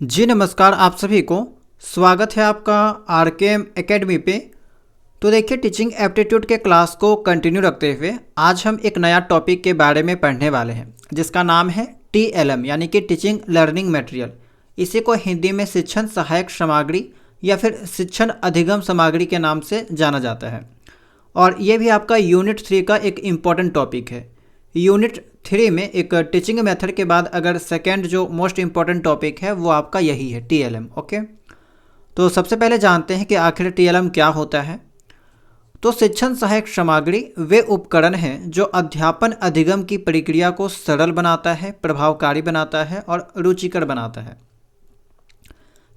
जी नमस्कार आप सभी को। स्वागत है आपका आरकेएम एकेडमी पे। तो देखिए, टीचिंग एप्टीट्यूड के क्लास को कंटिन्यू रखते हुए आज हम एक नया टॉपिक के बारे में पढ़ने वाले हैं जिसका नाम है टीएलएम यानी कि टीचिंग लर्निंग मटेरियल। इसी को हिंदी में शिक्षण सहायक सामग्री या फिर शिक्षण अधिगम सामग्री के नाम से जाना जाता है। और ये भी आपका यूनिट 3 का एक इम्पॉर्टेंट टॉपिक है। यूनिट 3 में एक टीचिंग मेथड के बाद अगर सेकेंड जो मोस्ट इम्पॉर्टेंट टॉपिक है वो आपका यही है टीएलएम। ओके, तो सबसे पहले जानते हैं कि आखिर टीएलएम क्या होता है। तो शिक्षण सहायक सामग्री वे उपकरण हैं जो अध्यापन अधिगम की प्रक्रिया को सरल बनाता है, प्रभावकारी बनाता है और रुचिकर बनाता है।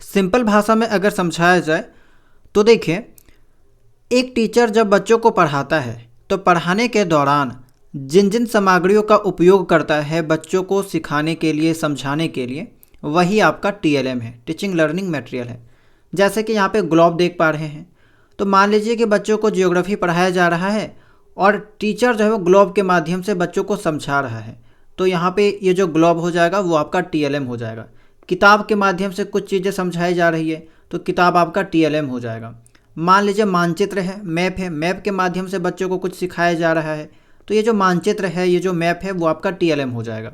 सिंपल भाषा में अगर समझाया जाए तो देखिए, एक टीचर जब बच्चों को पढ़ाता है तो पढ़ाने के दौरान जिन जिन सामग्रियों का उपयोग करता है बच्चों को सिखाने के लिए, समझाने के लिए, वही आपका टीएलएम है, टीचिंग लर्निंग मटेरियल है। जैसे कि यहाँ पे ग्लोब देख पा रहे हैं, तो मान लीजिए कि बच्चों को ज्योग्राफी पढ़ाया जा रहा है और टीचर जो है वो ग्लोब के माध्यम से बच्चों को समझा रहा है, तो यहाँ पे ये जो ग्लोब हो जाएगा वो आपका टीएलएम हो जाएगा। किताब के माध्यम से कुछ चीज़ें समझाई जा रही है तो किताब आपका टीएलएम हो जाएगा। मान लीजिए मानचित्र है, मैप है, मैप के माध्यम से बच्चों को कुछ सिखाया जा रहा है तो ये जो मानचित्र है, ये जो मैप है वो आपका टीएलएम हो जाएगा।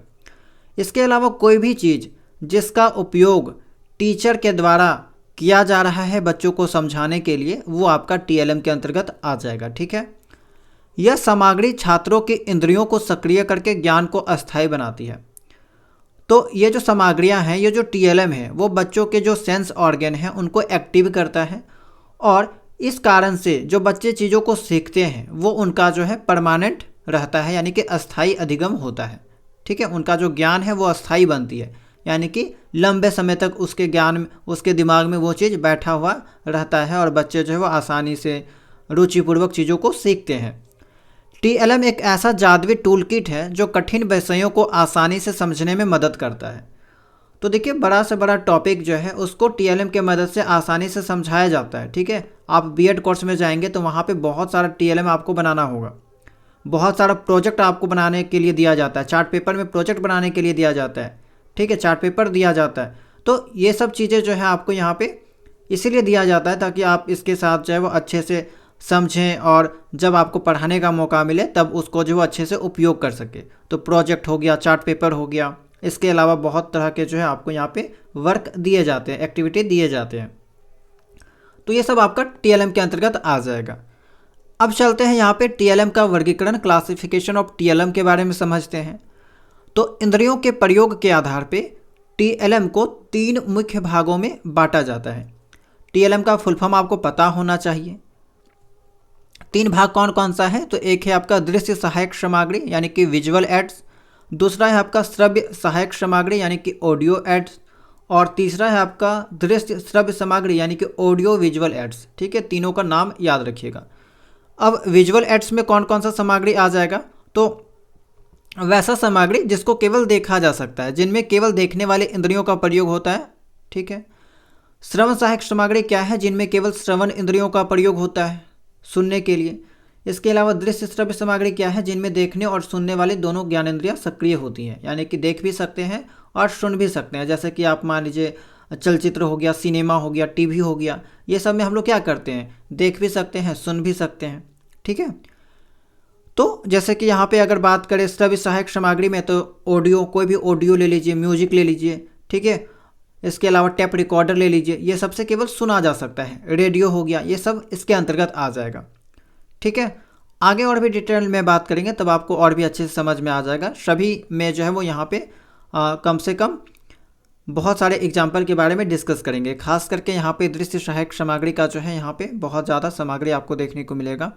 इसके अलावा कोई भी चीज़ जिसका उपयोग टीचर के द्वारा किया जा रहा है बच्चों को समझाने के लिए, वो आपका टीएलएम के अंतर्गत आ जाएगा। ठीक है, यह सामग्री छात्रों के इंद्रियों को सक्रिय करके ज्ञान को अस्थायी बनाती है। तो ये जो सामग्रियाँ हैं, ये जो टीएलएम है वो बच्चों के जो सेंस ऑर्गन हैं उनको एक्टिव करता है और इस कारण से जो बच्चे चीज़ों को सीखते हैं वो उनका जो है परमानेंट रहता है, यानी कि अस्थाई अधिगम होता है। ठीक है, उनका जो ज्ञान है वो अस्थाई बनती है, यानी कि लंबे समय तक उसके ज्ञान में, उसके दिमाग में वो चीज़ बैठा हुआ रहता है और बच्चे जो है वो आसानी से रुचिपूर्वक चीज़ों को सीखते हैं। टीएलएम एक ऐसा जादुई टूल किट है जो कठिन विषयों को आसानी से समझने में मदद करता है। तो देखिए, बड़ा से बड़ा टॉपिक जो है उसको टीएलएम के मदद से आसानी से समझाया जाता है। ठीक है, आप बीएड कोर्स में जाएंगे तो वहाँ पे बहुत सारा टीएलएम आपको बनाना होगा, बहुत सारा प्रोजेक्ट आपको बनाने के लिए दिया जाता है, चार्ट पेपर में प्रोजेक्ट बनाने के लिए दिया जाता है। ठीक है, चार्ट पेपर दिया जाता है। तो ये सब चीज़ें जो है आपको यहाँ पे इसीलिए दिया जाता है ताकि आप इसके साथ जो है वो अच्छे से समझें और जब आपको पढ़ाने का मौका मिले तब उसको जो है अच्छे से उपयोग कर सके। तो प्रोजेक्ट हो गया, चार्ट पेपर हो गया, इसके अलावा बहुत तरह के जो है आपको यहाँ पे वर्क दिए जाते हैं, एक्टिविटी दिए जाते हैं। तो ये सब आपका टीएलएम के अंतर्गत आ जाएगा। अब चलते हैं यहाँ पे टीएलएम का वर्गीकरण, क्लासिफिकेशन ऑफ टीएलएम के बारे में समझते हैं। तो इंद्रियों के प्रयोग के आधार पे टीएलएम को 3 मुख्य भागों में बांटा जाता है। टीएलएम का फुल फॉर्म आपको पता होना चाहिए। 3 भाग कौन कौन सा है? तो एक है आपका दृश्य सहायक सामग्री यानी कि विजुअल एड्स, दूसरा है आपका श्रव्य सहायक सामग्री यानी कि ऑडियो एड्स, और तीसरा है आपका दृश्य श्रव्य सामग्री यानी कि ऑडियो विजुअल एड्स। ठीक है, तीनों का नाम याद रखिएगा। अब विजुअल एड्स में कौन कौन सा सामग्री आ जाएगा? तो वैसा सामग्री जिसको केवल देखा जा सकता है, जिनमें केवल देखने वाले इंद्रियों का प्रयोग होता है। ठीक है, श्रवण सहायक सामग्री क्या है? जिनमें केवल श्रवण इंद्रियों का प्रयोग होता है सुनने के लिए। इसके अलावा दृश्य श्रव्य सामग्री क्या है? जिनमें देखने और सुनने वाले दोनों ज्ञानेंद्रियां सक्रिय होती हैं, यानी कि देख भी सकते हैं और सुन भी सकते हैं। जैसे कि आप मान लीजिए चलचित्र हो गया, सिनेमा हो गया, टीवी हो गया, ये सब में हम लोग क्या करते हैं? देख भी सकते हैं, सुन भी सकते हैं। ठीक है, तो जैसे कि यहाँ पे अगर बात करें श्रव्य सहायक सामग्री में, तो ऑडियो, कोई भी ऑडियो ले लीजिए, म्यूजिक ले लीजिए। ठीक है, इसके अलावा टेप रिकॉर्डर ले लीजिए, ये सबसे केवल सुना जा सकता है। रेडियो हो गया, ये सब इसके अंतर्गत आ जाएगा। ठीक है, आगे और भी डिटेल में बात करेंगे तब आपको और भी अच्छे से समझ में आ जाएगा। सभी में जो है वो यहाँ पे कम से कम बहुत सारे एग्जाम्पल के बारे में डिस्कस करेंगे। खास करके यहाँ पे दृश्य सहायक सामग्री का जो है यहाँ पे बहुत ज़्यादा सामग्री आपको देखने को मिलेगा।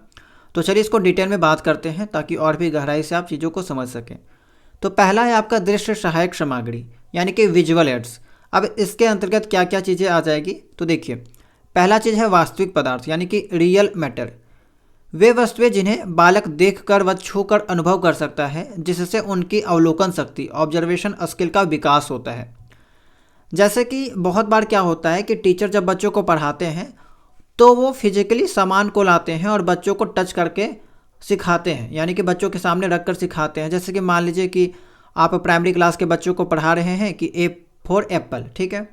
तो चलिए इसको डिटेल में बात करते हैं ताकि और भी गहराई से आप चीज़ों को समझ सकें। तो पहला है आपका दृश्य सहायक सामग्री यानी कि विजुअल एड्स। अब इसके अंतर्गत क्या क्या चीज़ें आ जाएगी? तो देखिए, पहला चीज़ है वास्तविक पदार्थ यानी कि रियल मैटर। वे वस्तुएं जिन्हें बालक देखकर व छूकर अनुभव कर सकता है, जिससे उनकी अवलोकन शक्ति, ऑब्जर्वेशन स्किल का विकास होता है। जैसे कि बहुत बार क्या होता है कि टीचर जब बच्चों को पढ़ाते हैं तो वो फिजिकली सामान को लाते हैं और बच्चों को टच करके सिखाते हैं, यानी कि बच्चों के सामने रख कर सिखाते हैं। जैसे कि मान लीजिए कि आप प्राइमरी क्लास के बच्चों को पढ़ा रहे हैं कि ए फॉर एप्पल। ठीक है,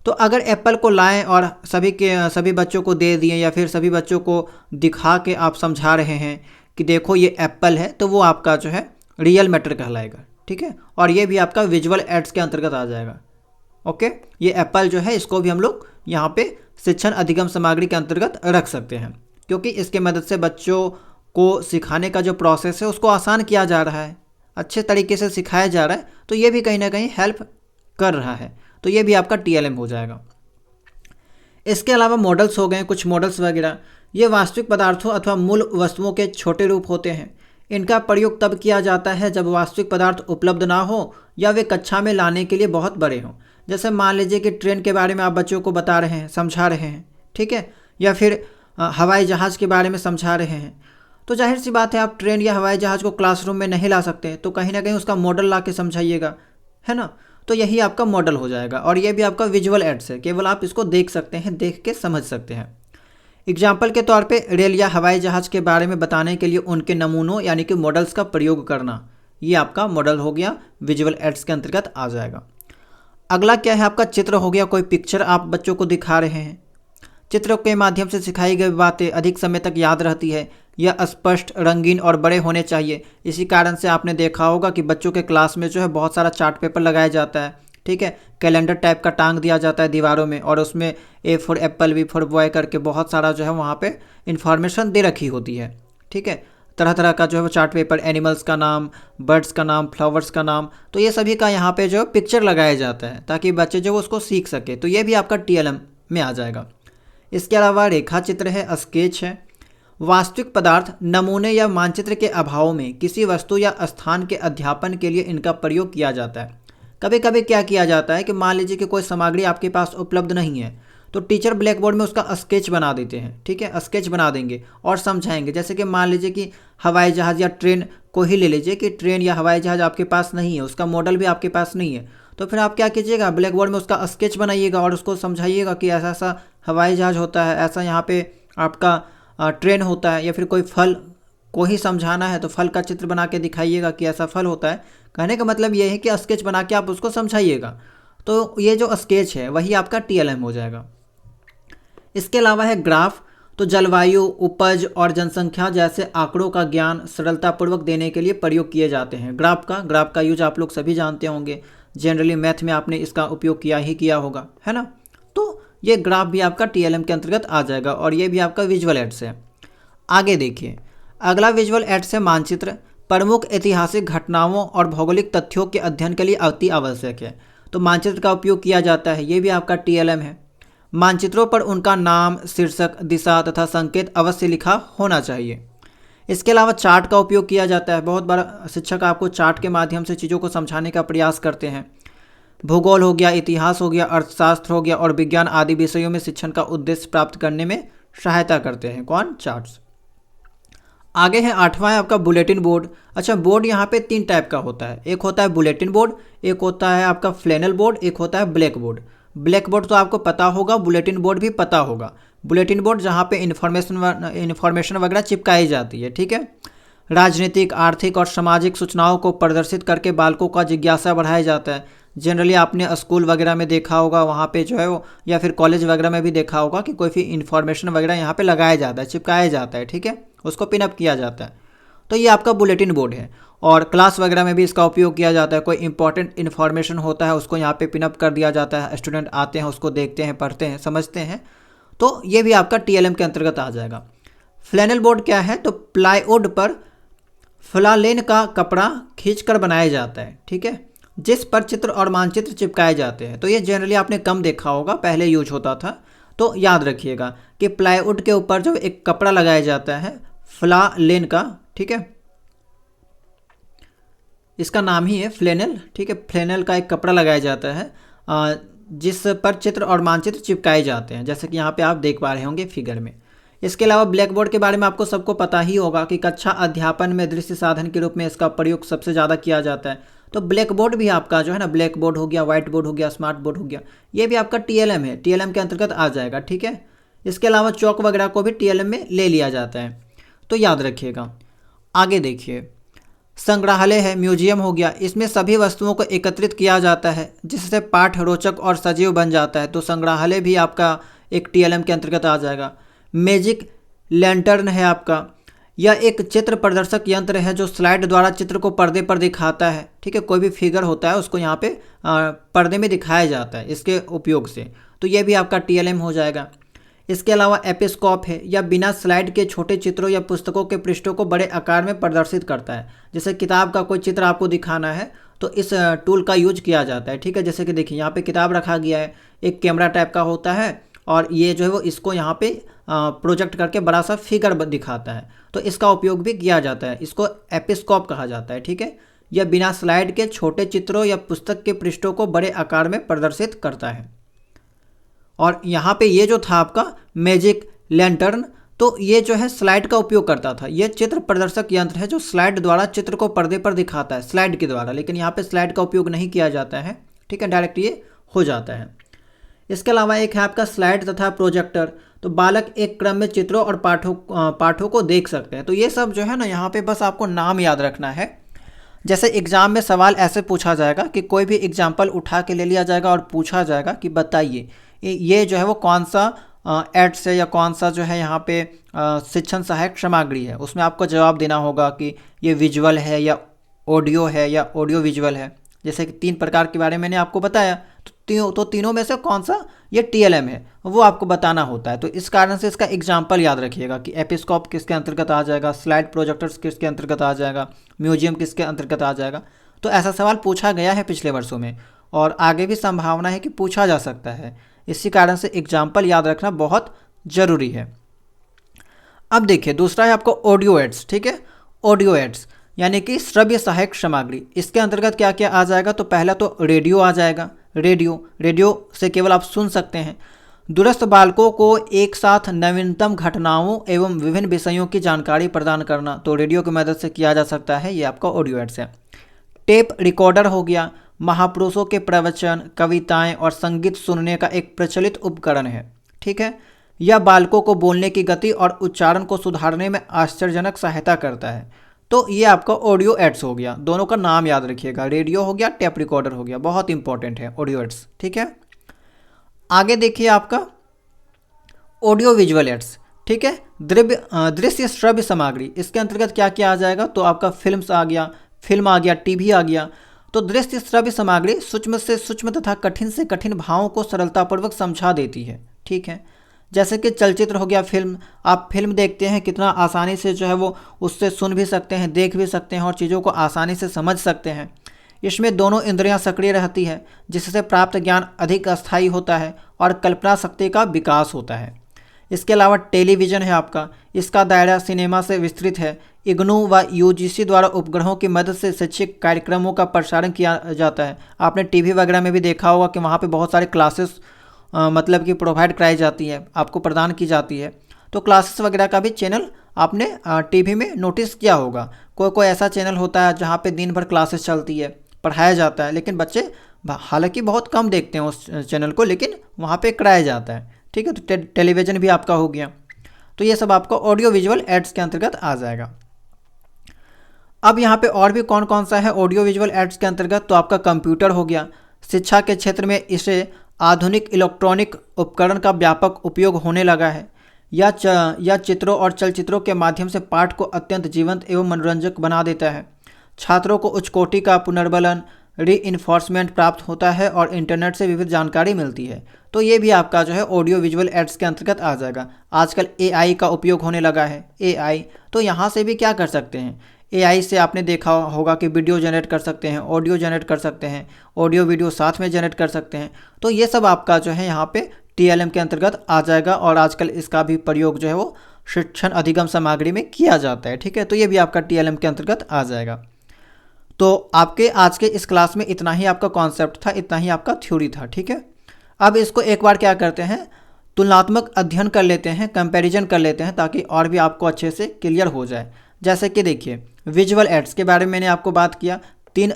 तो अगर एप्पल को लाएं और सभी बच्चों को दे दिए या फिर सभी बच्चों को दिखा के आप समझा रहे हैं कि देखो ये एप्पल है, तो वो आपका जो है रियल मैटर कहलाएगा, ठीक है। और ये भी आपका विजुअल एड्स के अंतर्गत आ जाएगा। ओके, ये एप्पल जो है इसको भी हम लोग यहाँ पे शिक्षण अधिगम सामग्री के अंतर्गत रख सकते हैं, क्योंकि इसके मदद से बच्चों को सिखाने का जो प्रोसेस है उसको आसान किया जा रहा है, अच्छे तरीके से सिखाया जा रहा है, तो ये भी कहीं ना कहीं हेल्प कर रहा है। तो ये भी आपका TLM हो जाएगा। इसके अलावा मॉडल्स हो गए, कुछ मॉडल्स वगैरह, ये वास्तविक पदार्थों अथवा मूल वस्तुओं के छोटे रूप होते हैं। इनका प्रयोग तब किया जाता है जब वास्तविक पदार्थ उपलब्ध ना हो या वे कक्षा में लाने के लिए बहुत बड़े हों। जैसे मान लीजिए कि ट्रेन के बारे में आप बच्चों को बता रहे हैं, समझा रहे हैं, ठीक है, या फिर हवाई जहाज़ के बारे में समझा रहे हैं, तो जाहिर सी बात है आप ट्रेन या हवाई जहाज़ को क्लासरूम में नहीं ला सकते, तो कहीं ना कहीं उसका मॉडल ला के समझाइएगा, है ना। तो यही आपका मॉडल हो जाएगा। और ये भी आपका विजुअल एड्स है, केवल आप इसको देख सकते हैं, देख के समझ सकते हैं। एग्जाम्पल के तौर पे रेल या हवाई जहाज़ के बारे में बताने के लिए उनके नमूनों यानी कि मॉडल्स का प्रयोग करना, ये आपका मॉडल हो गया, विजुअल एड्स के अंतर्गत आ जाएगा। अगला क्या है आपका चित्र हो गया, कोई पिक्चर आप बच्चों को दिखा रहे हैं। चित्र के माध्यम से सिखाई गई बातें अधिक समय तक याद रहती है, यह स्पष्ट, रंगीन और बड़े होने चाहिए। इसी कारण से आपने देखा होगा कि बच्चों के क्लास में जो है बहुत सारा चार्ट पेपर लगाया जाता है, ठीक है, कैलेंडर टाइप का टांग दिया जाता है दीवारों में, और उसमें A for Apple, B for boy करके बहुत सारा जो है वहाँ पे इन्फॉर्मेशन दे रखी होती है, ठीक है। तरह तरह का जो है चार्ट पेपर, एनिमल्स का नाम, बर्ड्स का नाम, फ्लावर्स का नाम, तो ये सभी का यहाँ पे जो पिक्चर लगाया जाता है ताकि बच्चे जो उसको सीख सके। तो ये भी आपका TLM में आ जाएगा। इसके अलावा रेखा चित्र है, स्केच है। वास्तविक पदार्थ, नमूने या मानचित्र के अभाव में किसी वस्तु या स्थान के अध्यापन के लिए इनका प्रयोग किया जाता है। कभी कभी क्या किया जाता है कि मान लीजिए कि कोई सामग्री आपके पास उपलब्ध नहीं है, तो टीचर ब्लैक बोर्ड में उसका स्केच बना देते हैं, ठीक है, स्केच बना देंगे और समझाएंगे। जैसे कि मान लीजिए कि हवाई जहाज़ या ट्रेन को ही ले लीजिए कि ट्रेन या हवाई जहाज़ आपके पास नहीं है, उसका मॉडल भी आपके पास नहीं है, तो फिर आप क्या कीजिएगा, ब्लैक बोर्ड में उसका स्केच बनाइएगा और उसको समझाइएगा कि ऐसा ऐसा हवाई जहाज़ होता है, ऐसा यहाँ पे आपका ट्रेन होता है, या फिर कोई फल को ही समझाना है तो फल का चित्र बना के दिखाइएगा कि ऐसा फल होता है। कहने का मतलब ये है कि स्केच बना के आप उसको समझाइएगा। तो ये जो स्केच है वही आपका TLM हो जाएगा। इसके अलावा है ग्राफ। तो जलवायु, उपज और जनसंख्या जैसे आंकड़ों का ज्ञान सरलतापूर्वक देने के लिए प्रयोग किए जाते हैं। ग्राफ का यूज आप लोग सभी जानते होंगे, जनरली मैथ में आपने इसका उपयोग किया ही किया होगा, है ना। तो ये ग्राफ भी आपका TLM के अंतर्गत आ जाएगा और ये भी आपका विजुअल एड्स है। आगे देखिए, अगला विजुअल एड्स है मानचित्र। प्रमुख ऐतिहासिक घटनाओं और भौगोलिक तथ्यों के अध्ययन के लिए अति आवश्यक है, तो मानचित्र का उपयोग किया जाता है, ये भी आपका TLM है। मानचित्रों पर उनका नाम, शीर्षक, दिशा तथा संकेत अवश्य लिखा होना चाहिए। इसके अलावा चार्ट का उपयोग किया जाता है। बहुत बार शिक्षक आपको चार्ट के माध्यम से चीज़ों को समझाने का प्रयास करते हैं। भूगोल हो गया, इतिहास हो गया, अर्थशास्त्र हो गया और विज्ञान आदि विषयों में शिक्षण का उद्देश्य प्राप्त करने में सहायता करते हैं। कौन? चार्ट्स। आगे है 8वां है आपका बुलेटिन बोर्ड। अच्छा, बोर्ड यहाँ पे 3 टाइप का होता है, एक होता है बुलेटिन बोर्ड, एक होता है आपका फ्लैनल बोर्ड, एक होता है ब्लैक बोर्ड। ब्लैक बोर्ड तो आपको पता होगा, बुलेटिन बोर्ड भी पता होगा। बुलेटिन बोर्ड जहाँ पे इन्फॉर्मेशन वगैरह चिपकाई जाती है, ठीक है। राजनीतिक, आर्थिक और सामाजिक सूचनाओं को प्रदर्शित करके बालकों का जिज्ञासा बढ़ाया जाता है। जनरली आपने स्कूल वगैरह में देखा होगा, वहाँ पे जो है वो, या फिर कॉलेज वगैरह में भी देखा होगा कि कोई भी इन्फॉर्मेशन वगैरह यहाँ पे लगाया जाता है, चिपकाया जाता है, ठीक है, उसको पिनअप किया जाता है। तो ये आपका बुलेटिन बोर्ड है। और क्लास वगैरह में भी इसका उपयोग किया जाता है। कोई इंपॉर्टेंट इन्फॉर्मेशन होता है उसको यहाँ पे पिनअप कर दिया जाता है, स्टूडेंट आते हैं उसको देखते हैं, पढ़ते हैं, समझते हैं। तो ये भी आपका TLM के अंतर्गत आ जाएगा। फ्लैनल बोर्ड क्या है? तो प्लाईवुड पर फ्लालेन का कपड़ा खींचकर बनाया जाता है, ठीक है, जिस पर चित्र और मानचित्र चिपकाए जाते हैं। तो ये जनरली आपने कम देखा होगा, पहले यूज होता था। तो याद रखिएगा कि प्लाईवुड के ऊपर जो एक कपड़ा लगाया जाता है फ्लालेन का, ठीक है, इसका नाम ही है फ्लैनल, ठीक है। फ्लैनल का एक कपड़ा लगाया जाता है जिस पर चित्र और मानचित्र चिपकाए जाते हैं, जैसे कि यहाँ पे आप देख पा रहे होंगे फिगर में। इसके अलावा ब्लैक बोर्ड के बारे में आपको सबको पता ही होगा कि कक्षा अध्यापन में दृश्य साधन के रूप में इसका प्रयोग सबसे ज़्यादा किया जाता है। तो ब्लैक बोर्ड भी आपका जो है ना, ब्लैक बोर्ड हो गया, व्हाइट बोर्ड हो गया, स्मार्ट बोर्ड हो गया, ये भी आपका TLM है, TLM के अंतर्गत आ जाएगा, ठीक है। इसके अलावा चौक वगैरह को भी TLM में ले लिया जाता है, तो याद रखिएगा। आगे देखिए, संग्रहालय है, म्यूजियम हो गया, इसमें सभी वस्तुओं को एकत्रित किया जाता है जिससे पाठ रोचक और सजीव बन जाता है। तो संग्रहालय भी आपका एक टीएलएम के अंतर्गत आ जाएगा। मैजिक लैंटर्न है आपका, यह एक चित्र प्रदर्शक यंत्र है जो स्लाइड द्वारा चित्र को पर्दे पर दिखाता है। ठीक है, कोई भी फिगर होता है उसको यहाँ पे पर्दे में दिखाया जाता है इसके उपयोग से। तो यह भी आपका टीएलएम हो जाएगा। इसके अलावा एपिस्कोप है, या बिना स्लाइड के छोटे चित्रों या पुस्तकों के पृष्ठों को बड़े आकार में प्रदर्शित करता है। जैसे किताब का कोई चित्र आपको दिखाना है तो इस टूल का यूज किया जाता है। ठीक है, जैसे कि देखिए यहाँ पे किताब रखा गया है, एक कैमरा टाइप का होता है और ये जो है वो इसको यहाँ पे प्रोजेक्ट करके बड़ा सा फिगर दिखाता है। तो इसका उपयोग भी किया जाता है, इसको एपिस्कोप कहा जाता है। ठीक है, यह बिना स्लाइड के छोटे चित्रों या पुस्तक के पृष्ठों को बड़े आकार में प्रदर्शित करता है। और यहाँ पे ये जो था आपका मैजिक लैंटर्न, तो ये जो है स्लाइड का उपयोग करता था। ये चित्र प्रदर्शक यंत्र है जो स्लाइड द्वारा चित्र को पर्दे पर दिखाता है, स्लाइड के द्वारा, लेकिन यहाँ पे स्लाइड का उपयोग नहीं किया जाता है। ठीक है, डायरेक्ट ये हो जाता है। इसके अलावा एक है आपका स्लाइड तथा प्रोजेक्टर। तो बालक एक क्रम में चित्रों और पाठों को देख सकते हैं। तो ये सब जो है ना, यहाँ पे बस आपको नाम याद रखना है। जैसे एग्जाम में सवाल ऐसे पूछा जाएगा कि कोई भी एग्जाम्पल उठा के ले लिया जाएगा और पूछा जाएगा कि बताइए ये जो है वो कौन सा एड्स है या कौन सा जो है यहाँ पे शिक्षण सहायक सामग्री है। उसमें आपको जवाब देना होगा कि ये विजुअल है या ऑडियो है या ऑडियो विजुअल है। जैसे कि 3 प्रकार के बारे में मैंने आपको बताया, तो तीनों में से कौन सा ये टीएलएम है वो आपको बताना होता है। तो इस कारण से इसका एग्जाम्पल याद रखिएगा कि एपिस्कोप किसके अंतर्गत आ जाएगा, स्लाइड प्रोजेक्टर्स किसके अंतर्गत आ जाएगा, म्यूजियम किसके अंतर्गत आ जाएगा। तो ऐसा सवाल पूछा गया है पिछले वर्षों में और आगे भी संभावना है कि पूछा जा सकता है। इसी कारण से एग्जाम्पल याद रखना बहुत ज़रूरी है। अब देखिए दूसरा है आपको ऑडियो एड्स। ठीक है, ऑडियो एड्स यानी कि श्रव्य सहायक सामग्री। इसके अंतर्गत क्या क्या आ जाएगा, तो पहला तो रेडियो आ जाएगा। रेडियो से केवल आप सुन सकते हैं। दूरस्थ बालकों को एक साथ नवीनतम घटनाओं एवं विभिन्न विषयों की जानकारी प्रदान करना, तो रेडियो की मदद से किया जा सकता है। ये आपका ऑडियो एड्स है। टेप रिकॉर्डर हो गया, महापुरुषों के प्रवचन, कविताएं और संगीत सुनने का एक प्रचलित उपकरण है। ठीक है, यह बालकों को बोलने की गति और उच्चारण को सुधारने में आश्चर्यजनक सहायता करता है। तो ये आपका ऑडियो एड्स हो गया। दोनों का नाम याद रखिएगा, रेडियो हो गया, टेप रिकॉर्डर हो गया, बहुत इंपॉर्टेंट है ऑडियो एड्स। ठीक है, आगे देखिए आपका ऑडियो विजुअल एड्स। ठीक है, दृश्य श्रव्य सामग्री। इसके अंतर्गत क्या क्या आ जाएगा, तो आपका फिल्म आ गया, टीवी आ गया। तो दृश्य श्रव्य सामग्री सूक्ष्म से सूक्ष्म तथा कठिन से कठिन भावों को सरलतापूर्वक समझा देती है। ठीक है, जैसे कि चलचित्र हो गया, फिल्म। आप फिल्म देखते हैं कितना आसानी से जो है वो उससे सुन भी सकते हैं, देख भी सकते हैं और चीज़ों को आसानी से समझ सकते हैं। इसमें दोनों इंद्रियां सक्रिय रहती है जिससे प्राप्त ज्ञान अधिक अस्थायी होता है और कल्पना शक्ति का विकास होता है। इसके अलावा टेलीविज़न है आपका। इसका दायरा सिनेमा से विस्तृत है। इग्नू व यूजीसी द्वारा उपग्रहों की मदद से शैक्षिक कार्यक्रमों का प्रसारण किया जाता है। आपने टीवी वगैरह में भी देखा होगा कि वहाँ पे बहुत सारे क्लासेस मतलब कि प्रोवाइड कराई जाती है, आपको प्रदान की जाती है। तो क्लासेस वगैरह का भी चैनल आपने टीवी में नोटिस किया होगा। कोई ऐसा चैनल होता है जहाँ पे दिन भर क्लासेस चलती है, पढ़ाया जाता है, लेकिन बच्चे हालांकि बहुत कम देखते हैं उस चैनल को, लेकिन वहाँ पे कराया जाता है। ठीक है, तो टेलीविज़न भी आपका हो गया। तो ये सब आपका ऑडियो विजुअल एड्स के अंतर्गत आ जाएगा। अब यहाँ पे और भी कौन कौन सा है ऑडियो विजुअल एड्स के अंतर्गत, तो आपका कंप्यूटर हो गया। शिक्षा के क्षेत्र में इसे आधुनिक इलेक्ट्रॉनिक उपकरण का व्यापक उपयोग होने लगा है। यह चित्रों और चलचित्रों के माध्यम से पाठ को अत्यंत जीवंत एवं मनोरंजक बना देता है। छात्रों को उच्च कोटि का पुनर्बलन रीइंफोर्समेंट प्राप्त होता है और इंटरनेट से विविध जानकारी मिलती है। तो ये भी आपका जो है ऑडियो विजुअल एड्स के अंतर्गत आ जाएगा। आजकल एआई का उपयोग होने लगा है। एआई, तो यहाँ से भी क्या कर सकते हैं, एआई से आपने देखा होगा कि वीडियो जनरेट कर सकते हैं, ऑडियो जनरेट कर सकते हैं, ऑडियो वीडियो साथ में जनरेट कर सकते हैं। तो ये सब आपका जो है यहाँ पे टीएलएम के अंतर्गत आ जाएगा और आजकल इसका भी प्रयोग जो है वो शिक्षण अधिगम सामग्री में किया जाता है। ठीक है, तो ये भी आपका टीएलएम के अंतर्गत आ जाएगा। तो आपके आज के इस क्लास में इतना ही आपका कॉन्सेप्ट था, इतना ही आपका थ्योरी था। ठीक है, अब इसको एक बार क्या करते हैं, तुलनात्मक अध्ययन कर लेते हैं, कंपैरिजन कर लेते हैं, ताकि और भी आपको अच्छे से क्लियर हो जाए। जैसे कि देखिए विजुअल एड्स के बारे में मैंने आपको बात किया। 3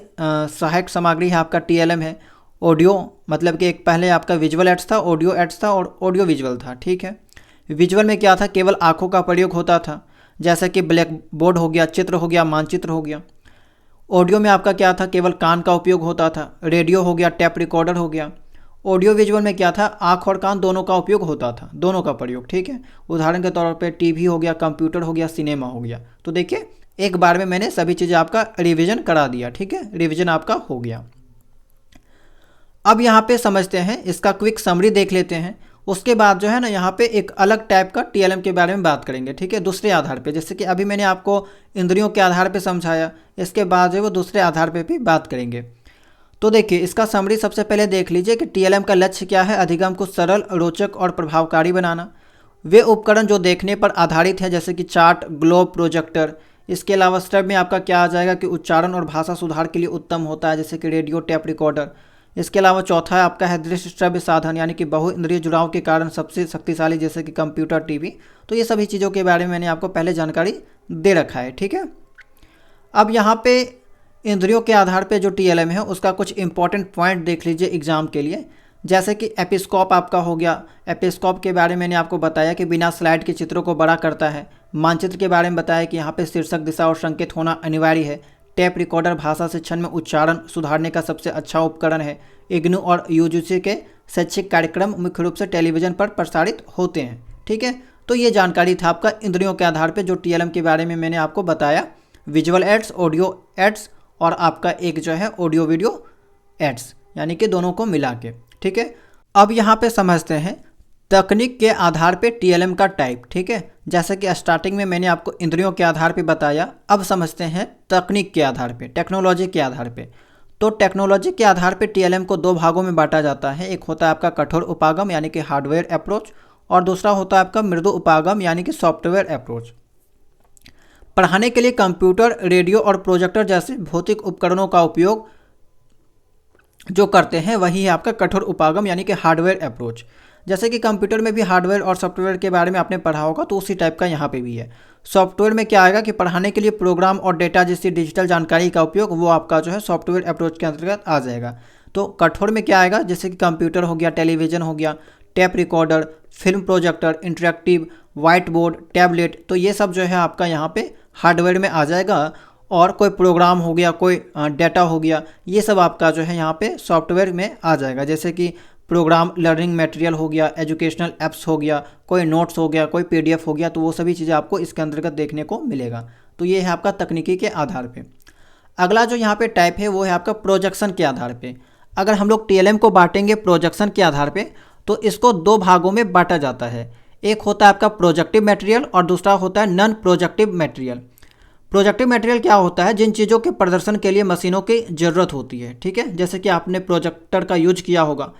सहायक सामग्री है आपका टीएलएम है। ऑडियो मतलब कि एक पहले आपका विजुअल एड्स था, ऑडियो एड्स था और ऑडियो विजुअल था। ठीक है, विजुअल में क्या था, केवल आँखों का प्रयोग होता था, जैसे कि ब्लैक बोर्ड हो गया, चित्र हो गया, मानचित्र हो गया। ऑडियो में आपका क्या था, केवल कान का उपयोग होता था। रेडियो हो गया, टेप रिकॉर्डर हो गया। ऑडियो विजुअल में क्या था, आँख और कान दोनों का उपयोग होता था, दोनों का प्रयोग, ठीक है। उदाहरण के तौर पे टीवी हो गया, कंप्यूटर हो गया, सिनेमा हो गया। तो देखिए एक बार में मैंने सभी चीज़ें आपका रिवीजन करा दिया, ठीक है, रिवीजन आपका हो गया। अब यहाँ पे समझते हैं, इसका क्विक समरी देख लेते हैं। उसके बाद जो है ना यहाँ पे एक अलग टाइप का टीएलएम के बारे में बात करेंगे, ठीक है, दूसरे आधार पे। जैसे कि अभी मैंने आपको इंद्रियों के आधार पे समझाया, इसके बाद जो है वो दूसरे आधार पे भी बात करेंगे। तो देखिए इसका समरी सबसे पहले देख लीजिए कि टीएलएम का लक्ष्य क्या है, अधिगम को सरल, रोचक और प्रभावकारी बनाना। वे उपकरण जो देखने पर आधारित है, जैसे कि चार्ट, ग्लोब, प्रोजेक्टर। इसके अलावा स्टेप में आपका क्या आ जाएगा कि उच्चारण और भाषा सुधार के लिए उत्तम होता है, जैसे कि रेडियो, टेप रिकॉर्डर। इसके अलावा चौथा है आपका है दृश्य श्रव्य साधन, यानी कि बहु इंद्रिय जुड़ाव के कारण सबसे शक्तिशाली, जैसे कि कंप्यूटर, टीवी। तो ये सभी चीज़ों के बारे में मैंने आपको पहले जानकारी दे रखा है, ठीक है। अब यहाँ पे इंद्रियों के आधार पे जो टीएलएम है उसका कुछ इंपॉर्टेंट पॉइंट देख लीजिए एग्जाम के लिए। जैसे कि एपिस्कोप आपका हो गया। एपिस्कोप के बारे में मैंने आपको बताया कि बिना स्लाइड के चित्रों को बड़ा करता है। मानचित्र के बारे में बताया कि यहाँ पे शीर्षक, दिशा और संकेत होना अनिवार्य है। टेप रिकॉर्डर भाषा शिक्षण में उच्चारण सुधारने का सबसे अच्छा उपकरण है। इग्नू और यूजीसी के शैक्षिक कार्यक्रम मुख्य रूप से टेलीविज़न पर प्रसारित होते हैं, ठीक है। तो ये जानकारी था आपका इंद्रियों के आधार पर जो टीएलएम के बारे में मैंने आपको बताया। विजुअल एड्स, ऑडियो एड्स और आपका एक जो है ऑडियो वीडियो एड्स, यानी कि दोनों को मिला के, ठीक है। अब यहाँ पे समझते हैं तकनीक के आधार पे टीएलएम का टाइप, ठीक है। जैसे कि स्टार्टिंग में मैंने आपको इंद्रियों के आधार पे बताया, अब समझते हैं तकनीक के आधार पे, टेक्नोलॉजी के आधार पे। तो टेक्नोलॉजी के आधार पे टीएलएम को दो भागों में बांटा जाता है। एक होता है आपका कठोर उपागम यानी कि हार्डवेयर अप्रोच, और दूसरा होता है आपका मृदु उपागम यानी कि सॉफ्टवेयर अप्रोच। पढ़ाने के लिए कंप्यूटर, रेडियो और प्रोजेक्टर जैसे भौतिक उपकरणों का उपयोग जो करते हैं वही है आपका कठोर उपागम यानी कि हार्डवेयर अप्रोच। जैसे कि कंप्यूटर में भी हार्डवेयर और सॉफ्टवेयर के बारे में आपने पढ़ा होगा, तो उसी टाइप का यहाँ पे भी है। सॉफ्टवेयर में क्या आएगा कि पढ़ाने के लिए प्रोग्राम और डेटा जैसी डिजिटल जानकारी का उपयोग, वो आपका जो है सॉफ्टवेयर अप्रोच के अंतर्गत आ जाएगा। तो कठोर में क्या आएगा, जैसे कि कंप्यूटर हो गया, टेलीविज़न हो गया, tape recorder, film projector, interactive, white board, tablet. तो ये सब जो है आपका यहाँ पे हार्डवेयर में आ जाएगा। और कोई प्रोग्राम हो गया, कोई डेटा हो गया, ये सब आपका जो है यहाँ पे सॉफ्टवेयर में आ जाएगा। जैसे कि प्रोग्राम, लर्निंग मटेरियल हो गया, एजुकेशनल ऐप्स हो गया, कोई नोट्स हो गया, कोई पीडीएफ हो गया, तो वो सभी चीज़ें आपको इसके अंतर्गत देखने को मिलेगा। तो ये है आपका तकनीकी के आधार पे। अगला जो यहाँ पे टाइप है वो है आपका प्रोजेक्शन के आधार पे। अगर हम लोग टीएलएम को बांटेंगे प्रोजेक्शन के आधार पे, तो इसको दो भागों में बांटा जाता है। एक होता है आपका प्रोजेक्टिव मटेरियल और दूसरा होता है non projective material. Projective material क्या होता है, जिन चीज़ों के प्रदर्शन के लिए मशीनों की ज़रूरत होती है, ठीक है। जैसे कि आपने प्रोजेक्टर का यूज किया होगा,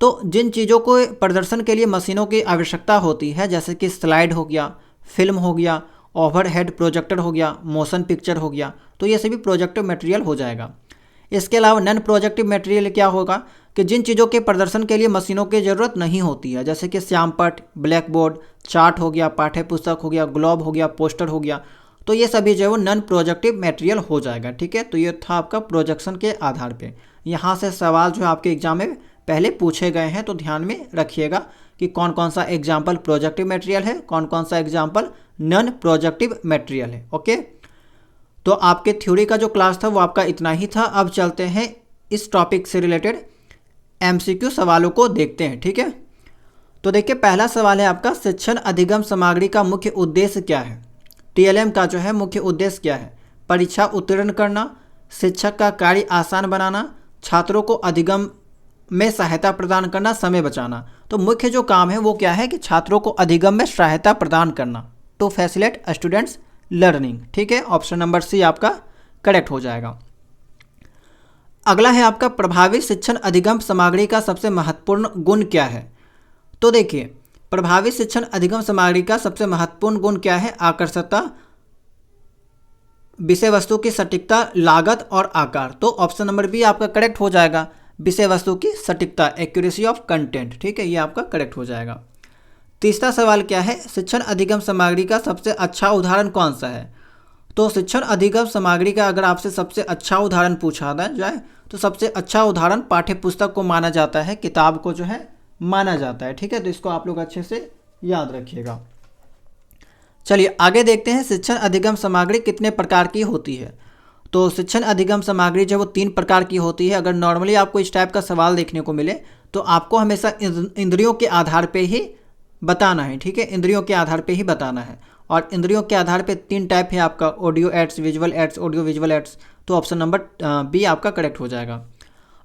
तो जिन चीज़ों को प्रदर्शन के लिए मशीनों की आवश्यकता होती है, जैसे कि स्लाइड हो गया, फिल्म हो गया, ओवरहेड प्रोजेक्टर हो गया, मोशन पिक्चर हो गया, तो ये सभी प्रोजेक्टिव मटेरियल हो जाएगा। इसके अलावा नॉन प्रोजेक्टिव मटेरियल क्या होगा कि जिन चीज़ों के प्रदर्शन के लिए मशीनों की ज़रूरत नहीं होती है, जैसे कि श्यामपट्ट, ब्लैक बोर्ड, चार्ट हो गया, पाठ्य पुस्तक हो गया, ग्लोब हो गया, पोस्टर हो गया, तो ये सभी जो है वो नॉन प्रोजेक्टिव मटेरियल हो जाएगा, ठीक है। तो ये था आपका प्रोजेक्शन के आधार पे। यहाँ से सवाल जो है आपके एग्जाम में पहले पूछे गए हैं, तो ध्यान में रखिएगा कि कौन कौन सा एग्जाम्पल प्रोजेक्टिव मटेरियल है, कौन कौन सा एग्जाम्पल नॉन प्रोजेक्टिव मटेरियल है, ओके। तो आपके थ्योरी का जो क्लास था वो आपका इतना ही था। अब चलते हैं इस टॉपिक से रिलेटेड एमसीक्यू सवालों को देखते हैं, ठीक है। तो देखिए पहला सवाल है आपका, शिक्षण अधिगम सामग्री का मुख्य उद्देश्य क्या है। टीएलएम का जो है मुख्य उद्देश्य क्या है, परीक्षा उत्तीर्ण करना, शिक्षक का कार्य आसान बनाना, छात्रों को अधिगम में सहायता प्रदान करना, समय बचाना। तो मुख्य जो काम है वो क्या है कि छात्रों को अधिगम में सहायता प्रदान करना, टू फैसिलिटेट स्टूडेंट्स लर्निंग, ठीक है। ऑप्शन नंबर सी आपका करेक्ट हो जाएगा। अगला है आपका, प्रभावी शिक्षण अधिगम सामग्री का सबसे महत्वपूर्ण गुण क्या है। तो देखिए प्रभावी शिक्षण अधिगम सामग्री का सबसे महत्वपूर्ण गुण क्या है, आकर्षकता, विषय वस्तु की सटीकता, लागत और आकार। तो ऑप्शन नंबर बी आपका करेक्ट हो जाएगा, विषय वस्तु की सटीकता, एक्यूरेसी ऑफ कंटेंट, ठीक है, ये आपका करेक्ट हो जाएगा। तीसरा सवाल क्या है, शिक्षण अधिगम सामग्री का सबसे अच्छा उदाहरण कौन सा है। तो शिक्षण अधिगम सामग्री का अगर आपसे सबसे अच्छा उदाहरण पूछा जाए तो सबसे अच्छा उदाहरण पाठ्य पुस्तक को माना जाता है, किताब को जो है माना जाता है, ठीक है। तो इसको आप लोग अच्छे से याद रखिएगा। चलिए आगे देखते हैं, शिक्षण अधिगम सामग्री कितने प्रकार की होती है। तो शिक्षण अधिगम सामग्री जो वो 3 प्रकार की होती है। अगर नॉर्मली आपको इस टाइप का सवाल देखने को मिले तो आपको हमेशा इंद्रियों के आधार पे ही बताना है, ठीक है, इंद्रियों के आधार पे ही बताना है। और इंद्रियों के आधार पे 3 टाइप है आपका, audio aids, visual aids, audio visual aids. तो ऑप्शन नंबर बी आपका करेक्ट हो जाएगा।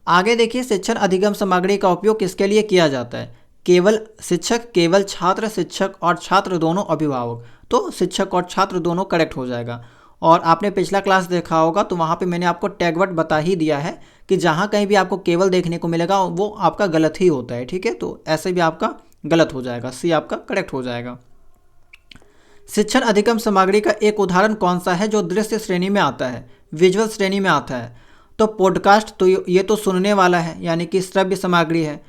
आगे देखिए, शिक्षण अधिगम सामग्री का उपयोग किसके लिए किया जाता है? केवल शिक्षक, केवल छात्र, शिक्षक और छात्र दोनों, अभिभावक। तो शिक्षक और छात्र दोनों करेक्ट हो जाएगा। और आपने पिछला क्लास देखा होगा तो वहाँ पे मैंने आपको टैगवर्ड बता ही दिया है कि जहाँ कहीं भी आपको केवल देखने को मिलेगा वो आपका गलत ही होता है, ठीक है। तो ऐसे भी आपका गलत हो जाएगा, सी आपका करेक्ट हो जाएगा। शिक्षण अधिगम सामग्री का एक उदाहरण कौन सा है जो दृश्य श्रेणी में आता है, विजुअल श्रेणी में आता है? तो पॉडकास्ट, तो ये तो सुनने वाला है, यानी कि श्रव्य सामग्री है।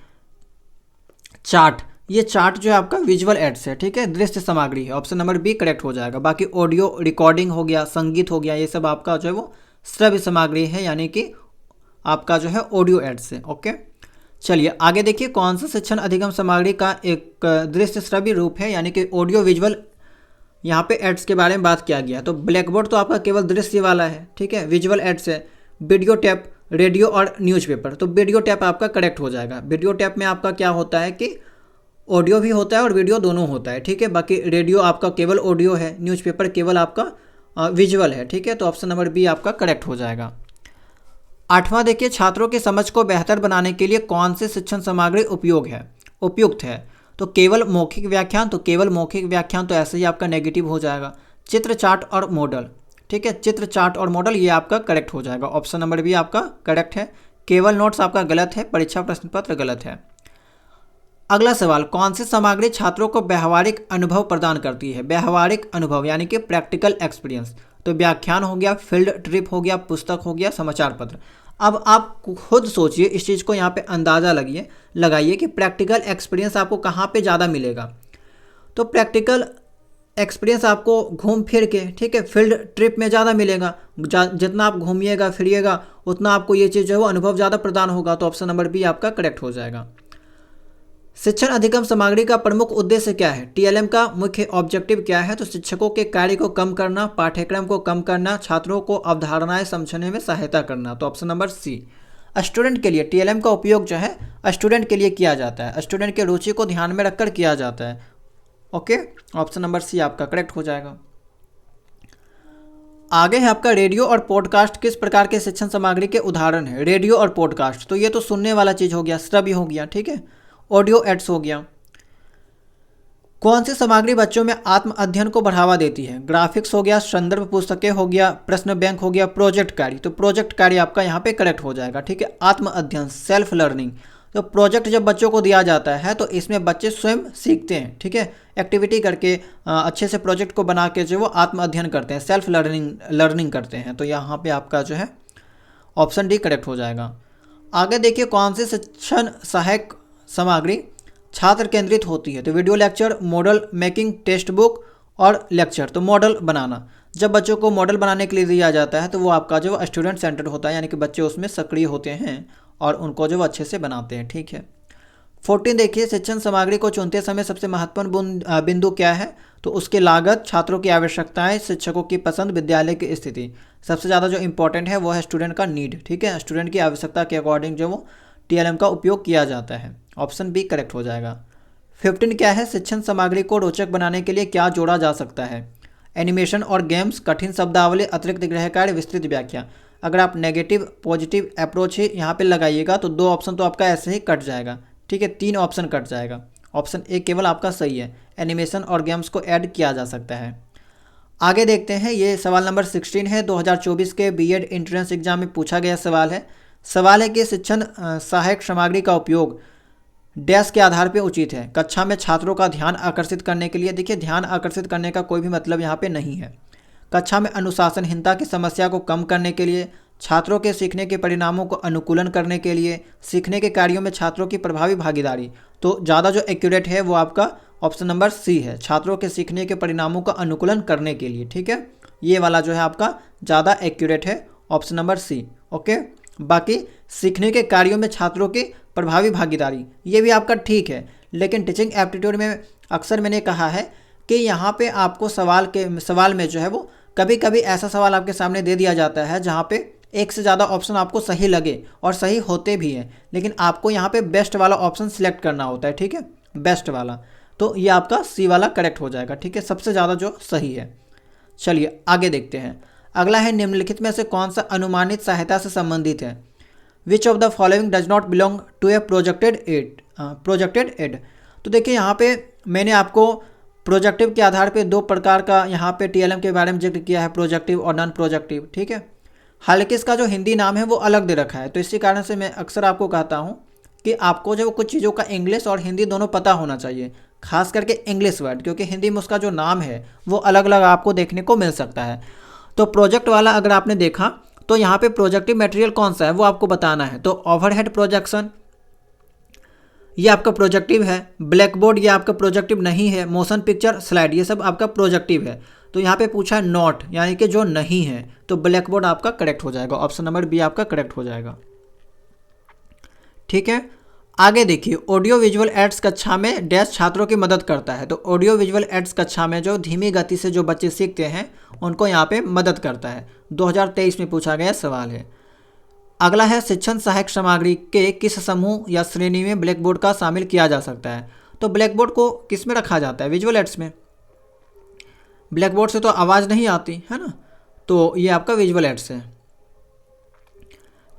चार्ट, ये चार्ट जो है आपका विजुअल एड्स है, ठीक है, दृश्य सामग्री है। ऑप्शन नंबर बी करेक्ट हो जाएगा। बाकी ऑडियो रिकॉर्डिंग हो गया, संगीत हो गया, ये सब आपका जो है वो श्रव्य सामग्री है, यानी कि आपका जो है ऑडियो एड्स है। ओके, चलिए आगे देखिए, कौन सा शिक्षण अधिगम सामग्री का एक दृश्य श्रव्य रूप है, यानी कि ऑडियो विजुअल। यहाँ पे एड्स के बारे में बात किया गया। तो ब्लैक बोर्ड तो आपका केवल दृश्य वाला है, ठीक है, विजुअल एड्स है। वीडियो टेप, रेडियो और न्यूज़पेपर, तो वीडियो टेप आपका करेक्ट हो जाएगा। वीडियो टेप में आपका क्या होता है कि ऑडियो भी होता है और वीडियो दोनों होता है, ठीक है। बाकी रेडियो आपका केवल ऑडियो है, न्यूज़पेपर केवल आपका विजुअल है, ठीक है। तो ऑप्शन नंबर बी आपका करेक्ट हो जाएगा। 8वां देखिए, छात्रों की समझ को बेहतर बनाने के लिए कौन सी शिक्षण सामग्री उपयुक्त है? तो केवल मौखिक व्याख्यान, तो केवल मौखिक व्याख्यान तो ऐसे ही आपका नेगेटिव हो जाएगा। चित्र, चार्ट और मॉडल, ठीक है, चित्र, चार्ट और मॉडल ये आपका करेक्ट हो जाएगा। ऑप्शन नंबर बी आपका करेक्ट है। केवल नोट्स आपका गलत है, परीक्षा प्रश्न पत्र गलत है। अगला सवाल, कौन सी सामग्री छात्रों को व्यावहारिक अनुभव प्रदान करती है? व्यावहारिक अनुभव यानी कि प्रैक्टिकल एक्सपीरियंस। तो व्याख्यान हो गया, फील्ड ट्रिप हो गया, पुस्तक हो गया, समाचार पत्र। अब आप खुद सोचिए, इस चीज़ को यहाँ पे अंदाज़ा लगाइए कि प्रैक्टिकल एक्सपीरियंस आपको कहाँ पे ज़्यादा मिलेगा। तो प्रैक्टिकल एक्सपीरियंस आपको घूम फिर के, ठीक है, फील्ड ट्रिप में ज़्यादा मिलेगा। जितना आप घूमिएगा फिरिएगा उतना आपको ये चीज़ जो है वो अनुभव ज़्यादा प्रदान होगा। तो ऑप्शन नंबर बी आपका करेक्ट हो जाएगा। शिक्षण अधिगम सामग्री का प्रमुख उद्देश्य क्या है? टीएलएम का मुख्य ऑब्जेक्टिव क्या है? तो शिक्षकों के कार्य को कम करना, पाठ्यक्रम को कम करना, छात्रों को अवधारणाएं समझने में सहायता करना। तो ऑप्शन नंबर सी। स्टूडेंट के लिए टीएलएम का उपयोग जो है स्टूडेंट के लिए किया जाता है, स्टूडेंट के रुचि को ध्यान में रखकर किया जाता है। ओके, ऑप्शन नंबर सी आपका करेक्ट हो जाएगा। आगे है आपका रेडियो और पॉडकास्ट किस प्रकार के शिक्षण सामग्री के उदाहरण है? रेडियो और पॉडकास्ट, तो ये तो सुनने वाला चीज़ हो गया, श्रव्य हो गया, ठीक है, ऑडियो एड्स हो गया। कौन सी सामग्री बच्चों में आत्म अध्ययन को बढ़ावा देती है? ग्राफिक्स हो गया, संदर्भ पुस्तकें हो गया, प्रश्न बैंक हो गया, प्रोजेक्ट कार्य। तो प्रोजेक्ट कार्य आपका यहाँ पे करेक्ट हो जाएगा, ठीक है। आत्म अध्ययन, सेल्फ लर्निंग। तो प्रोजेक्ट जब बच्चों को दिया जाता है तो इसमें बच्चे स्वयं सीखते हैं, ठीक है, एक्टिविटी करके अच्छे से प्रोजेक्ट को बना के जो वो आत्म अध्ययन करते हैं, सेल्फ लर्निंग करते हैं। तो यहाँ पे आपका जो है ऑप्शन डी करेक्ट हो जाएगा। आगे देखिए, कौन सी शिक्षण सहायक सामग्री छात्र केंद्रित होती है? तो video lecture, model making, text book और लेक्चर। तो मॉडल बनाना, जब बच्चों को मॉडल बनाने के लिए दिया जाता है तो वो आपका जो स्टूडेंट सेंटर्ड होता है, यानी कि बच्चे उसमें सक्रिय होते हैं और उनको जो अच्छे से बनाते हैं, ठीक है। 14 देखिए, शिक्षण सामग्री को चुनते समय सबसे महत्वपूर्ण बिंदु क्या है? तो उसकी लागत, छात्रों की आवश्यकताएं, शिक्षकों की पसंद, विद्यालय की स्थिति। सबसे ज़्यादा जो इंपॉर्टेंट है वो है स्टूडेंट का नीड, ठीक है, स्टूडेंट की आवश्यकता के अकॉर्डिंग जो वो टीएलएम का उपयोग किया जाता है। ऑप्शन बी करेक्ट हो जाएगा। 15 क्या है? शिक्षण सामग्री को रोचक बनाने के लिए क्या जोड़ा जा सकता है? एनिमेशन और गेम्स, कठिन शब्दावली, अतिरिक्त गृह कार्य, विस्तृत व्याख्या। अगर आप नेगेटिव पॉजिटिव अप्रोच ही यहाँ पे लगाइएगा तो 2 ऑप्शन तो आपका ऐसे ही कट जाएगा, ठीक है, 3 ऑप्शन कट जाएगा। ऑप्शन ए केवल आपका सही है, एनिमेशन और गेम्स को ऐड किया जा सकता है। आगे देखते हैं, ये सवाल नंबर 16 है, 2024 के बीएड एंट्रेंस एग्जाम में पूछा गया सवाल है। सवाल है कि शिक्षण सहायक सामग्री का उपयोग डैश के आधार पर उचित है? कक्षा में छात्रों का ध्यान आकर्षित करने के लिए। देखिए, ध्यान आकर्षित करने का कोई भी मतलब यहाँ पे नहीं है। कक्षा में अनुशासनहीनता की समस्या को कम करने के लिए, छात्रों के सीखने के परिणामों को अनुकूलन करने के लिए, सीखने के कार्यों में छात्रों की प्रभावी भागीदारी। तो ज़्यादा जो एक्यूरेट है वो आपका ऑप्शन नंबर सी है, छात्रों के सीखने के परिणामों का अनुकूलन करने के लिए, ठीक है, ये वाला जो है आपका ज़्यादा एक्यूरेट है, ऑप्शन नंबर सी। ओके, बाकी सीखने के कार्यों में छात्रों की प्रभावी भागीदारी ये भी आपका ठीक है, लेकिन टीचिंग एप्टीट्यूड में अक्सर मैंने कहा है कि यहाँ पे आपको सवाल में जो है वो कभी कभी ऐसा सवाल आपके सामने दे दिया जाता है जहाँ पे एक से ज़्यादा ऑप्शन आपको सही लगे और सही होते भी हैं, लेकिन आपको यहाँ पे बेस्ट वाला ऑप्शन सिलेक्ट करना होता है, ठीक है, बेस्ट वाला। तो ये आपका सी वाला करेक्ट हो जाएगा, ठीक है, सबसे ज़्यादा जो सही है। चलिए आगे देखते हैं। अगला है निम्नलिखित में से कौन सा अनुमानित सहायता से संबंधित है। Which of the following does not belong to a projected aid. तो देखिए यहाँ पे मैंने आपको प्रोजेक्टिव के आधार पे दो प्रकार का यहाँ पे टीएलएम के बारे में जिक्र किया है, प्रोजेक्टिव और नॉन प्रोजेक्टिव, ठीक है। हालांकि इसका जो हिंदी नाम है वो अलग दे रखा है, तो इसी कारण से मैं अक्सर आपको कहता हूँ कि आपको जो कुछ चीज़ों का इंग्लिश और हिंदी दोनों पता होना चाहिए, खास करके इंग्लिश वर्ड, क्योंकि हिंदी में उसका जो नाम है वो अलग अलग आपको देखने को मिल सकता है। तो प्रोजेक्ट वाला अगर आपने देखा तो यहाँ पे प्रोजेक्टिव मटेरियल कौन सा है वो आपको बताना है। तो ओवरहेड प्रोजेक्शन ये आपका प्रोजेक्टिव है, ब्लैक बोर्ड ये आपका प्रोजेक्टिव नहीं है, मोशन पिक्चर स्लाइड ये सब आपका प्रोजेक्टिव है। तो यहाँ पे पूछा है नॉट, यानी कि जो नहीं है, तो ब्लैक बोर्ड आपका करेक्ट हो जाएगा, ऑप्शन नंबर बी आपका करेक्ट हो जाएगा, ठीक है। आगे देखिए, ऑडियो विजुअल एड्स कक्षा में डैश छात्रों की मदद करता है। तो ऑडियो विजुअल एड्स कक्षा में जो धीमी गति से जो बच्चे सीखते हैं उनको यहाँ पे मदद करता है। 2023 में पूछा गया सवाल है। अगला है शिक्षण सहायक सामग्री के किस समूह या श्रेणी में ब्लैक बोर्ड का शामिल किया जा सकता है। तो ब्लैक बोर्ड को किस में रखा जाता है, विजुअल एड्स में। ब्लैक बोर्ड से तो आवाज़ नहीं आती है ना, तो ये आपका विजुअल एड्स है।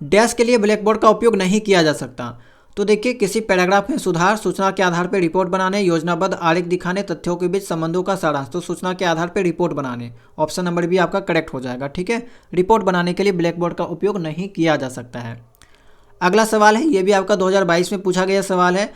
डैश के लिए ब्लैक बोर्ड का उपयोग नहीं किया जा सकता। तो देखिए, किसी पैराग्राफ में सुधार, सूचना के आधार पर रिपोर्ट बनाने, योजनाबद्ध आरेख दिखाने, तथ्यों के बीच संबंधों का सारांश। तो सूचना के आधार पर रिपोर्ट बनाने, ऑप्शन नंबर भी आपका करेक्ट हो जाएगा, ठीक है। रिपोर्ट बनाने के लिए ब्लैक बोर्ड का उपयोग नहीं किया जा सकता है। अगला सवाल है, ये भी आपका 2022 में पूछा गया सवाल है।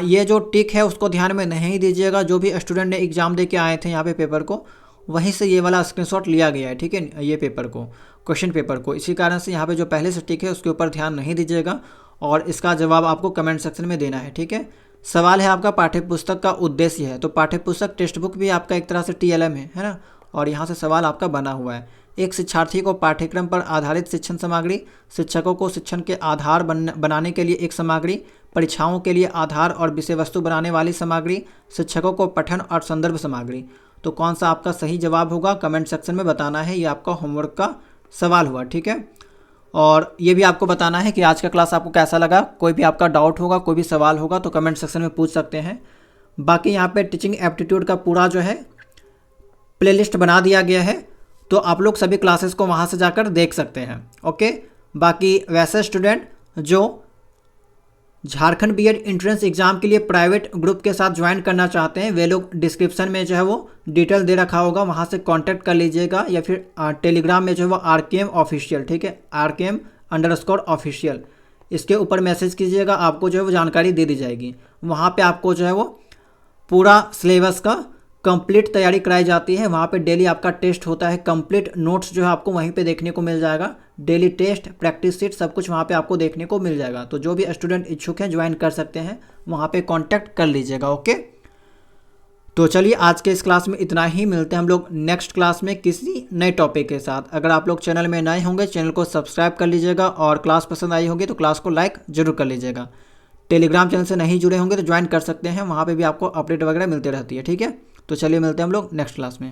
ये जो टिक है उसको ध्यान में नहीं दीजिएगा। जो भी स्टूडेंट ने एग्जाम दे के आए थे यहाँ पे पेपर को, वहीं से ये वाला स्क्रीनशॉट लिया गया है, ठीक है, ये पेपर को, क्वेश्चन पेपर को। इसी कारण से यहाँ पे जो पहले से टिक है उसके ऊपर ध्यान नहीं दीजिएगा और इसका जवाब आपको कमेंट सेक्शन में देना है, ठीक है। सवाल है आपका पाठ्यपुस्तक का उद्देश्य है। तो पाठ्यपुस्तक टेक्स्ट बुक भी आपका एक तरह से टीएलएम है ना, और यहाँ से सवाल आपका बना हुआ है। एक शिक्षार्थी को पाठ्यक्रम पर आधारित शिक्षण सामग्री, शिक्षकों को शिक्षण के आधार बनाने के लिए एक सामग्री, परीक्षाओं के लिए आधार और विषय वस्तु बनाने वाली सामग्री, शिक्षकों को पठन और संदर्भ सामग्री। तो कौन सा आपका सही जवाब होगा कमेंट सेक्शन में बताना है। ये आपका होमवर्क का सवाल हुआ, ठीक है। और ये भी आपको बताना है कि आज का क्लास आपको कैसा लगा। कोई भी आपका डाउट होगा, कोई भी सवाल होगा तो कमेंट सेक्शन में पूछ सकते हैं। बाकी यहाँ पे टीचिंग एप्टीट्यूड का पूरा जो है प्लेलिस्ट बना दिया गया है, तो आप लोग सभी क्लासेस को वहाँ से जाकर देख सकते हैं, ओके। बाकी वैसे स्टूडेंट जो झारखंड बीएड एंट्रेंस एग्जाम के लिए प्राइवेट ग्रुप के साथ ज्वाइन करना चाहते हैं, वे लोग डिस्क्रिप्शन में जो है वो डिटेल दे रखा होगा, वहाँ से कांटेक्ट कर लीजिएगा, या फिर टेलीग्राम में जो है वो RKM ऑफिशियल, ठीक है, RKM_official, इसके ऊपर मैसेज कीजिएगा, आपको जो है वो जानकारी दे दी जाएगी। वहाँ पे आपको जो है वो पूरा सिलेबस का कंप्लीट तैयारी कराई जाती है। वहाँ पे डेली आपका टेस्ट होता है, कंप्लीट नोट्स जो है आपको वहीं पे देखने को मिल जाएगा, डेली टेस्ट, प्रैक्टिस सीट, सब कुछ वहाँ पे आपको देखने को मिल जाएगा। तो जो भी स्टूडेंट इच्छुक हैं ज्वाइन कर सकते हैं, वहाँ पे कांटेक्ट कर लीजिएगा, ओके। तो चलिए आज के इस क्लास में इतना ही, मिलते हैं हम लोग नेक्स्ट क्लास में किसी नए टॉपिक के साथ। अगर आप लोग चैनल में नए होंगे चैनल को सब्सक्राइब कर लीजिएगा, और क्लास पसंद आई होगी तो क्लास को लाइक जरूर कर लीजिएगा। टेलीग्राम चैनल से नहीं जुड़े होंगे तो ज्वाइन कर सकते हैं, वहाँ पे भी आपको अपडेट वगैरह मिलती रहती है, ठीक है। तो चलिए मिलते हैं हम लोग नेक्स्ट क्लास में।